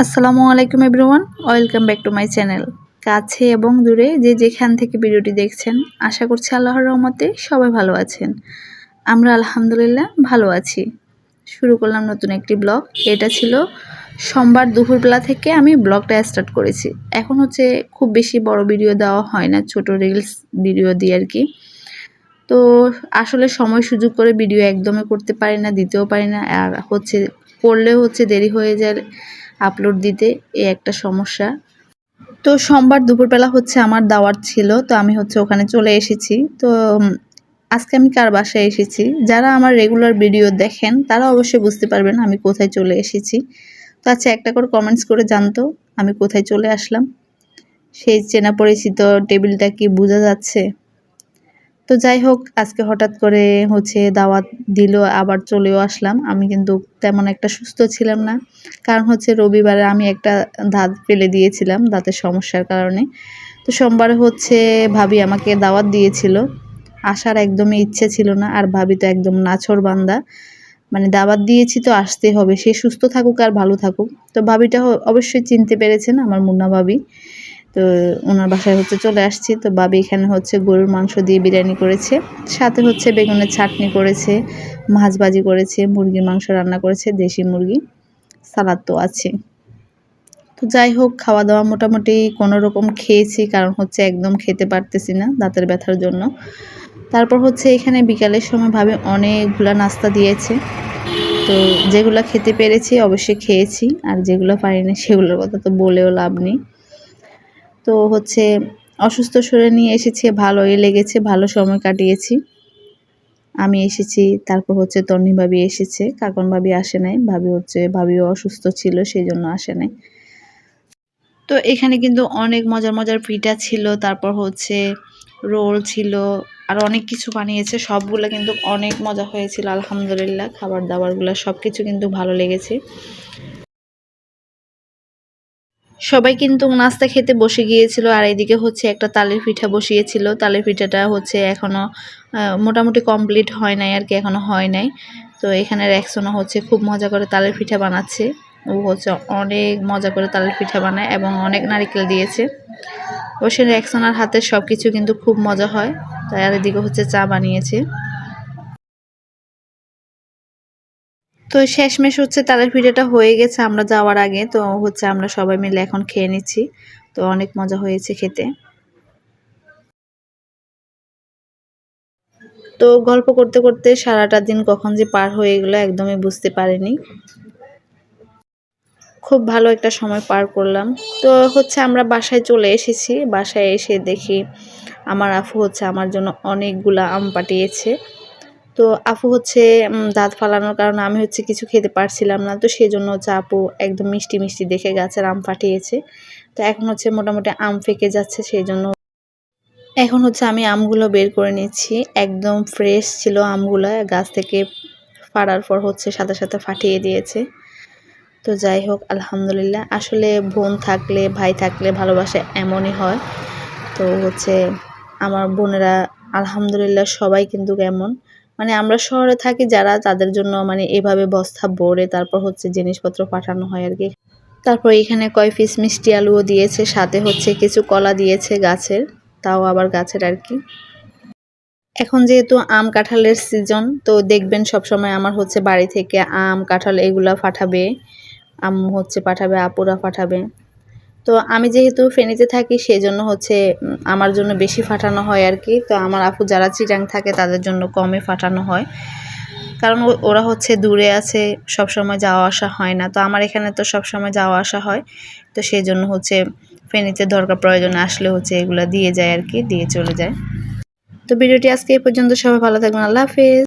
আসসালামু আলাইকুম everyone, welcome back to my channel. কাছে এবং দূরে যে যেখান থেকে ভিডিওটি দেখছেন, আশা করছি আল্লাহর রহমতে সবাই ভালো আছেন। আমরা আলহামদুলিল্লাহ ভালো আছি। শুরু করলাম নতুন একটি ব্লগ। এটা ছিল সোমবার দুপুরবেলা থেকে আমি ব্লগটা স্টার্ট করেছি। এখন হচ্ছে খুব বেশি বড় ভিডিও দেওয়া হয় না, ছোট রিলস ভিডিও দিই আর কি। তো আসলে সময় সুযোগ করে ভিডিও একদমই করতে পারি না, দিতেও পারি না, আর হচ্ছে করলেও হচ্ছে দেরি হয়ে যায় আপলোড দিতে, এই একটা সমস্যা। তো সোমবার দুপুরবেলা হচ্ছে আমার দাওয়াত ছিল, তো আমি হচ্ছে ওখানে চলে এসেছি। তো আজকে আমি কার বাসায় এসেছি, যারা আমার রেগুলার ভিডিও দেখেন তারা অবশ্যই বুঝতে পারবেন আমি কোথায় চলে এসেছি। তো আচ্ছা, একটা করে কমেন্টস করে জানতো আমি কোথায় চলে আসলাম। সেই চেনা পরিচিত টেবিলটা কি বোঝা যাচ্ছে? তো যাই হোক, আজকে হঠাৎ করে হচ্ছে দাওয়াত দিল, আবার চলেও আসলাম। আমি কিন্তু তেমন একটা সুস্থ ছিলাম না, কারণ হচ্ছে রবিবারে আমি একটা দাঁত ফেলে দিয়েছিলাম দাঁতের সমস্যার কারণে। তো সোমবারে হচ্ছে ভাবি আমাকে দাওয়াত দিয়েছিল, আসার একদমই ইচ্ছে ছিল না। আর ভাবি তো একদম নাছোড়বান্দা, মানে দাওয়াত দিয়েছি তো আসতেই হবে, সে সুস্থ থাকুক আর ভালো থাকুক। তো ভাবিটা অবশ্যই চিনতে পেরেছেন, আমার মুন্না ভাবি। তো ওনার বাসায় হচ্ছে চলে আসছি। তো ভাবি এখানে হচ্ছে গরুর মাংস দিয়ে বিরিয়ানি করেছে, সাথে হচ্ছে বেগুনের চাটনি করেছে, মাছ ভাজি করেছে, মুরগির মাংস রান্না করেছে, দেশি মুরগি, সালাদ তো আছে। তো যাই হোক, খাওয়া দাওয়া মোটামুটি কোনো রকম খেয়েছি, কারণ হচ্ছে একদম খেতে পারতেছি না দাঁতের ব্যথার জন্য। তারপর হচ্ছে এখানে বিকালের সময় ভাবে অনেকগুলা নাস্তা দিয়েছে। তো যেগুলো খেতে পেরেছি অবশ্যই খেয়েছি, আর যেগুলো পারিনি সেগুলোর কথা তো বলেও লাভ নেই। তো হচ্ছে অসুস্থ শরীর নিয়ে এসেছি, ভালোই লেগেছে, ভালো সময় কাটিয়েছি। আমি এসেছি, তারপর হচ্ছে তন্নি ভাবি এসেছে, কাকন ভাবি আসে নাই। ভাবিও অসুস্থ ছিল, সেই জন্য আসে নাই। তো এখানে কিন্তু অনেক মজার মজার পিঠা ছিল, তারপর হচ্ছে রোল ছিল, আর অনেক কিছু বানিয়েছে। সবগুলো কিন্তু অনেক মজা হয়েছিল আলহামদুলিল্লাহ। খাবার দাবারগুলো সব কিছু কিন্তু ভালো লেগেছে। সবাই কিন্তু নাস্তা খেতে বসে গিয়েছিল, আর এদিকে হচ্ছে একটা তালের পিঠা বসিয়েছিল। তালের পিঠাটা হচ্ছে এখনো মোটামুটি কমপ্লিট হয় নাই আর কি, এখনো হয় নাই। তো এখানে রেক্সোনা হচ্ছে খুব মজা করে তালের পিঠা বানাচ্ছে। ও হচ্ছে অনেক মজা করে তালের পিঠা বানায় এবং অনেক নারকেল দিয়েছে। অবশ্যই রেক্সোনার হাতের সব কিছু কিন্তু খুব মজা হয়। তাই আর এদিকে হচ্ছে চা বানিয়েছে। তো শেষমেশ হচ্ছে তালের পিঠাটা হয়ে গেছে আমরা যাওয়ার আগে। তো হচ্ছে আমরা সবাই মিলে এখন খেয়ে নিচ্ছি। তো অনেক মজা হয়েছে খেতে। তো গল্প করতে করতে সারাটা দিন কখন যে পার হয়ে গেল একদমই বুঝতে পারিনি। খুব ভালো একটা সময় পার করলাম। তো হচ্ছে আমরা বাসায় চলে এসেছি। বাসায় এসে দেখি আমার আফু হচ্ছে আমার জন্য অনেকগুলা আম পাঠিয়েছে। তো আপু হচ্ছে দাঁত ফালানোর কারণে আমি হচ্ছে কিছু খেতে পারছিলাম না, তো সেই জন্য হচ্ছে আপু একদম মিষ্টি মিষ্টি দেখে গাছের আম পাঠিয়েছে। তো এখন হচ্ছে মোটামুটি আম পেকে যাচ্ছে, সেই জন্য এখন হচ্ছে আমি আমগুলো বের করে নিচ্ছি। একদম ফ্রেশ ছিল আমগুলো, গাছ থেকে ফাড়ার পর হচ্ছে সাথে সাথে ফাটিয়ে দিয়েছে। তো যাই হোক, আলহামদুলিল্লাহ। আসলে বোন থাকলে, ভাই থাকলে ভালোবাসা এমনই হয়। তো হচ্ছে আমার বোনেরা আলহামদুলিল্লাহ সবাই কিন্তু এমন, মানে আমরা শহরে থাকি যারা, তাদের জন্য মানে এভাবে বস্তা ভরে তারপর হচ্ছে জিনিসপত্র পাঠানো হয় আর কি। তারপর এখানে কয় পিস মিষ্টি আলুও দিয়েছে, সাথে হচ্ছে কিছু কলা দিয়েছে গাছের, তাও আবার গাছের আর কি। এখন যেহেতু আম কাঁঠালের সিজন, তো দেখবেন সবসময় আমার হচ্ছে বাড়ি থেকে আম কাঁঠাল এগুলা পাঠাবে। আম্মু হচ্ছে পাঠাবে, আপুরা পাঠাবে। তো আমি যেহেতু ফেনীতে থাকি, সেজন্য হচ্ছে আমার জন্য বেশি পাঠানো হয় আর কি। তো আমার আপু যারা চিটাং থাকে তাদের জন্য কমে পাঠানো হয়, কারণ ওরা হচ্ছে দূরে আছে, সবসময় যাওয়া আসা হয় না। তো আমার এখানে তো সবসময় যাওয়া আসা হয়, তো সেই জন্য হচ্ছে ফেনীতে দরকার প্রয়োজনে আসলে হচ্ছে এগুলা দিয়ে যায় আর কি, দিয়ে চলে যায়। তো ভিডিওটি আজকে এই পর্যন্ত। সবাই ভালো থাকবেন, আল্লাহ হাফেজ।